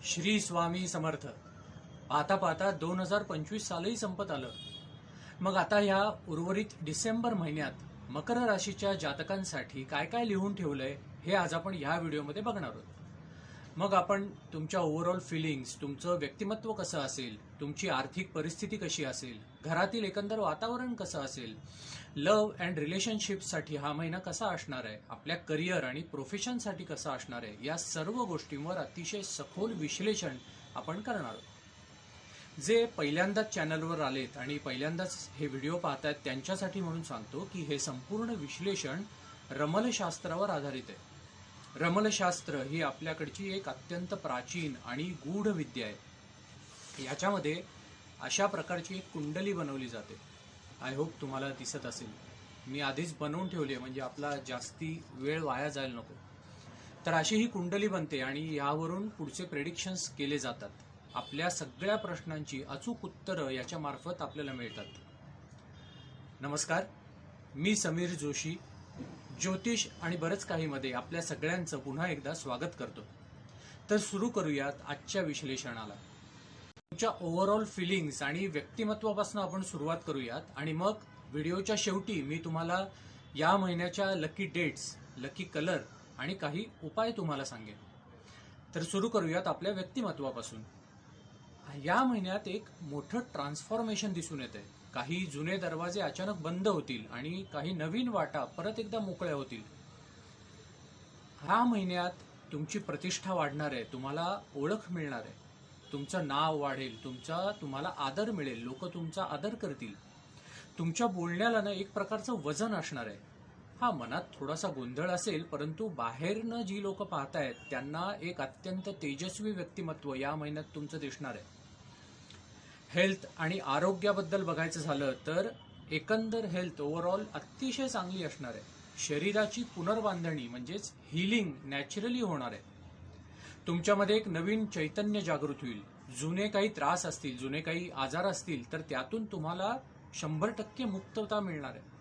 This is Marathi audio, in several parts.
श्री स्वामी समर्थ. पाहता पाहता 2025 सालही संपत आलं. मग आता ह्या उर्वरित डिसेंबर महिन्यात मकर राशीच्या जातकांसाठी काय काय लिहून ठेवलंय हे आज आपण ह्या व्हिडिओमध्ये बघणार आहोत. मग आपण तुमच्या ओव्हरऑल फिलिंग्स, तुमचं व्यक्तिमत्व कसं असेल, तुमची आर्थिक परिस्थिती कशी असेल, घरातील एकंदर वातावरण कसं असेल, लव्ह अँड रिलेशनशिपसाठी हा महिना कसा असणार आहे, आपल्या करिअर आणि प्रोफेशनसाठी कसा असणार आहे, या सर्व गोष्टींवर अतिशय सखोल विश्लेषण आपण करणार आहोत. जे पहिल्यांदाच चॅनलवर आलेत आणि पहिल्यांदाच हे व्हिडिओ पाहतायत त्यांच्यासाठी म्हणून सांगतो की हे संपूर्ण विश्लेषण रमलशास्त्रावर आधारित आहे. रमलशास्त्र ही आपल्याकडची एक अत्यंत प्राचीन आणि गूढ विद्या आहे. याच्यामध्ये अशा प्रकारची एक कुंडली बनवली जाते. आय होप तुम्हाला दिसत असेल. मी आधीच बनवून ठेवली आहे म्हणजे आपला जास्ती वेळ वाया जायला नको. तर अशी ही कुंडली बनते आणि यावरून पुढचे प्रेडिक्शन्स केले जातात. आपल्या सगळ्या प्रश्नांची अचूक उत्तरं याच्या मार्फत आपल्याला मिळतात. नमस्कार, मी समीर जोशी, ज्योतिष आणि बरंच काही मध्ये आपल्या सगळ्यांचं पुन्हा एकदा स्वागत करतो. तर सुरू करूयात आजच्या विश्लेषणाला. तुमच्या ओव्हरऑल फिलिंग्स आणि व्यक्तिमत्वापासून आपण सुरुवात करूयात आणि मग व्हिडिओच्या शेवटी मी तुम्हाला या महिन्याच्या लकी डेट्स, लकी कलर आणि काही उपाय तुम्हाला सांगेन. तर सुरू करूयात आपल्या व्यक्तिमत्वापासून. या महिन्यात एक मोठं ट्रान्सफॉर्मेशन दिसून येते. काही जुने दरवाजे अचानक बंद होतील आणि काही नवीन वाटा परत एकदा मोकळ्या होतील. ह्या महिन्यात तुमची प्रतिष्ठा वाढणार आहे, तुम्हाला ओळख मिळणार आहे, तुमचं नाव वाढेल, तुम्हाला आदर मिळेल, लोक तुमचा आदर करतील. तुमच्या बोलण्याला ना एक प्रकारचं वजन असणार आहे. हा, मनात थोडासा गोंधळ असेल, परंतु बाहेरनं जी लोक पाहतायत त्यांना एक अत्यंत तेजस्वी व्यक्तिमत्व या महिन्यात तुमचं दिसणार आहे. हेल्थ आणि आरोग्याबद्दल बघायचं झालं तर एकंदर हेल्थ ओव्हरऑल अतिशय चांगली असणार आहे. शरीराची पुनर्बांधणी म्हणजेच हिलिंग नॅचरली होणार आहे. तुमच्यामध्ये एक नवीन चैतन्य जागृत होईल. जुने काही त्रास असतील, जुने काही आजार असतील तर त्यातून तुम्हाला 100% मुक्तता मिळणार आहे.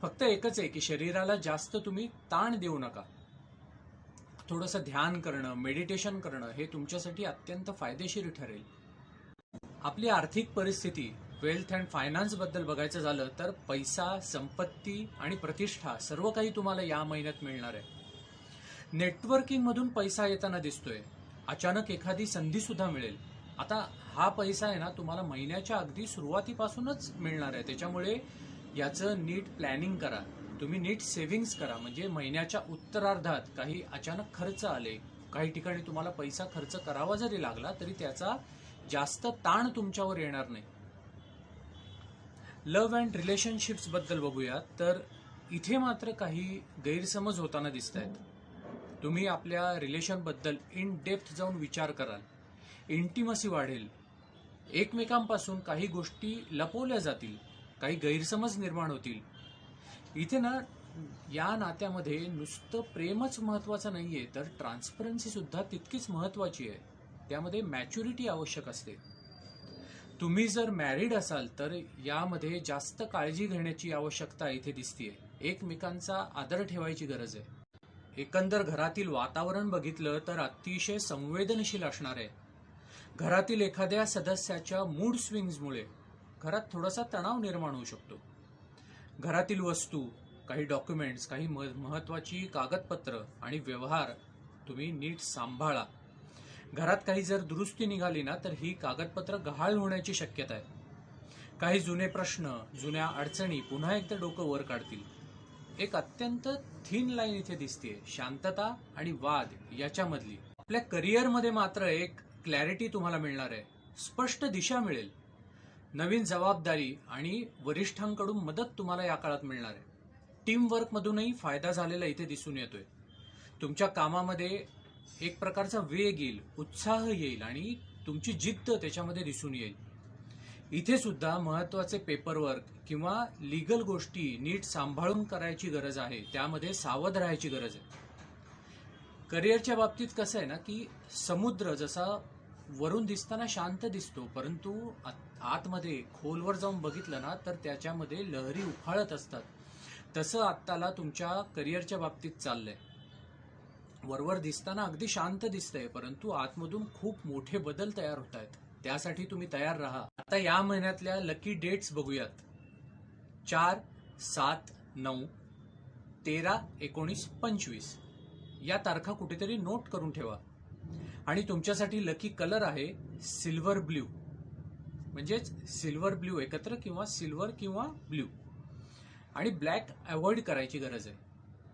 फक्त एकच आहे की शरीराला जास्त तुम्ही ताण देऊ नका. थोडंसं ध्यान करणं, मेडिटेशन करणं हे तुमच्यासाठी अत्यंत फायदेशीर ठरेल. आपली आर्थिक परिस्थिती, वेल्थ अँड फायनान्स बद्दल बघायचं झालं तर पैसा, संपत्ती आणि प्रतिष्ठा सर्व काही तुम्हाला या महिन्यात मिळणार आहे. नेटवर्किंग मधून पैसा येताना दिसतोय. अचानक एखादी संधी सुद्धा मिळेल. आता हा पैसा आहे ना तुम्हाला महिन्याच्या अगदी सुरुवातीपासूनच मिळणार आहे. त्याच्यामुळे याचं नीट प्लॅनिंग करा, तुम्ही नीट सेव्हिंग्स करा. म्हणजे महिन्याच्या उत्तरार्धात काही अचानक खर्च आले, काही ठिकाणी तुम्हाला पैसा खर्च करावा जरी लागला तरी त्याचा जास्त ताण तुमच्यावर येणार नाही. लव्ह अँड रिलेशनशिप्स बद्दल बघूयात तर इथे मात्र काही गैरसमज होताना दिसत आहेत. तुम्ही आपल्या रिलेशन बद्दल इन डेप्थ जाऊन विचार कराल, इंटिमसी वाढेल, एकमेकांपासून काही गोष्टी लपवल्या जातील, काही गैरसमज निर्माण होतील. इथे ना या नात्यामध्ये नुसतं प्रेमच महत्वाचं नाहीये तर ट्रान्सपरन्सी सुद्धा तितकीच महत्वाची आहे. त्यामध्ये मॅच्युरिटी आवश्यक असते. तुम्ही जर मॅरिड असाल तर यामध्ये जास्त काळजी घेण्याची आवश्यकता इथे दिसतीये. एकमेकांचा आदर ठेवायची गरज आहे. एकंदर घरातील वातावरण बघितलं तर अतिशय संवेदनशील असणार आहे. घरातील एखाद्या सदस्याच्या मूड स्विंग्समुळे घरात थोडासा तणाव निर्माण होऊ शकतो. घरातील वस्तू, काही डॉक्युमेंट्स, काही महत्वाची कागदपत्र आणि व्यवहार तुम्ही नीट सांभाळा. घरात काही जर दुरुस्ती निघाली ना तर ही कागदपत्र गहाळ होण्याची शक्यता आहे. काही जुने प्रश्न, जुन्या अडचणी पुन्हा एकदा डोकं वर काढतील. एक अत्यंत थिन लाईन इथे दिसते, शांतता आणि वाद याच्यामधली. आपल्या करिअरमध्ये मात्र एक क्लॅरिटी तुम्हाला मिळणार आहे, स्पष्ट दिशा मिळेल. नवीन जबाबदारी आणि वरिष्ठांकडून मदत तुम्हाला या काळात मिळणार आहे. टीमवर्क मधूनही फायदा झालेला इथे दिसून येतोय. तुमच्या कामामध्ये एक प्रकारचा वेग येईल, उत्साह येईल आणि तुमची जिद्द त्याच्यामध्ये दिसून येईल. इथे सुद्धा महत्वाचे पेपरवर्क किंवा लीगल गोष्टी नीट सांभाळून करायची गरज आहे. त्यामध्ये सावध राहायची गरज आहे. करिअरच्या बाबतीत कसं आहे ना की समुद्र जसा वरून दिसताना शांत दिसतो, परंतु आतमध्ये खोलवर जाऊन बघितलं ना तर त्याच्यामध्ये लहरी उफाळत असतात. तसं आत्ताला तुमच्या करिअरच्या बाबतीत चाललंय. वरवर दिसताना अगदी शांत दिसतंय, परंतु आतमधून खूप मोठे बदल तयार होत आहेत. त्यासाठी तुम्ही तयार राहा. आता या महिन्यातल्या लकी डेट्स बघूयात. 4, 7, 9, 13, 19, 25 या तारखा कुठेतरी नोट करून ठेवा. आणि तुमच्यासाठी लकी कलर आहे सिल्वर ब्ल्यू, म्हणजेच सिल्वर ब्ल्यू एकत्र किंवा सिल्वर किंवा ब्ल्यू. आणि ब्लॅक अवॉइड करायची गरज आहे.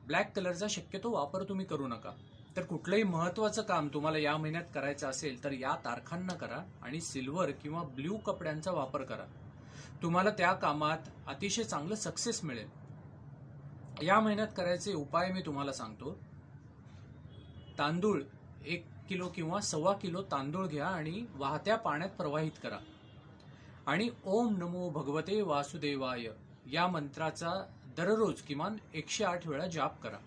ब्लॅक कलरचा शक्यतो वापर तुम्ही करू नका. तर कुठलंही महत्वाचं काम तुम्हाला या महिन्यात करायचं असेल तर या तारखांना करा आणि सिल्वर किंवा ब्ल्यू कपड्यांचा वापर करा. तुम्हाला त्या कामात अतिशय चांगलं सक्सेस मिळेल. या महिन्यात करायचे उपाय मी तुम्हाला सांगतो. तांदूळ 1 किलो किंवा 1.25 किलो तांदूळ घ्या आणि वाहत्या पाण्यात प्रवाहित करा आणि ओम नमो भगवते वासुदेवाय या मंत्राचा दररोज किमान 108 वेळा जाप करा.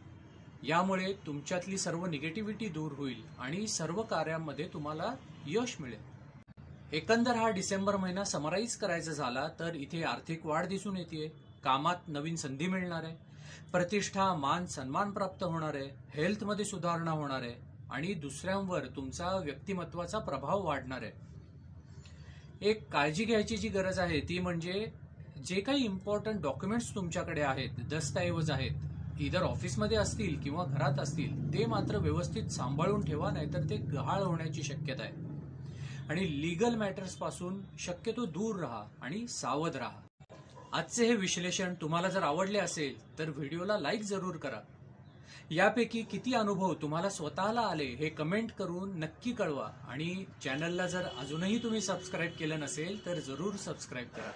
यामुळे तुमच्यातली सर्व निगेटिव्हिटी दूर होईल आणि सर्व कार्यांमध्ये तुम्हाला यश मिळेल. एकंदर हा डिसेंबर महिना समराईज करायचा झाला तर इथे आर्थिक वाढ दिसून येते, कामात नवीन संधी मिळणार आहे, प्रतिष्ठा मान सन्मान प्राप्त होणार आहे, हेल्थमध्ये सुधारणा होणार आहे आणि दुसऱ्यांवर तुमचा व्यक्तिमत्वाचा प्रभाव वाढणार आहे. एक काळजी घ्यायची जी गरज आहे ती म्हणजे जे काही इम्पॉर्टंट डॉक्युमेंट्स तुमच्याकडे आहेत, दस्तऐवज आहेत, इधर ऑफिसमध्ये असतील किंवा घरात असतील, ते मात्र व्यवस्थित सांभाळून ठेवा, नाहीतर ते गहाळ होण्याची शक्यता आहे. आणि लीगल मॅटर्स पासून शक्यतो दूर राहा आणि सावध राहा. आजचे हे विश्लेषण तुम्हाला जर आवडले असेल तर व्हिडिओला लाईक जरूर करा. यापैकी किती अनुभव तुम्हाला स्वतःला आले हे कमेंट करून नक्की कळवा आणि चॅनलला जर अजूनही तुम्ही सबस्क्राईब केलं नसेल तर जरूर सबस्क्राईब करा.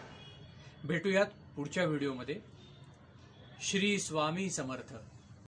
भेटूयात पुढच्या व्हिडिओमध्ये. श्री स्वामी समर्थ.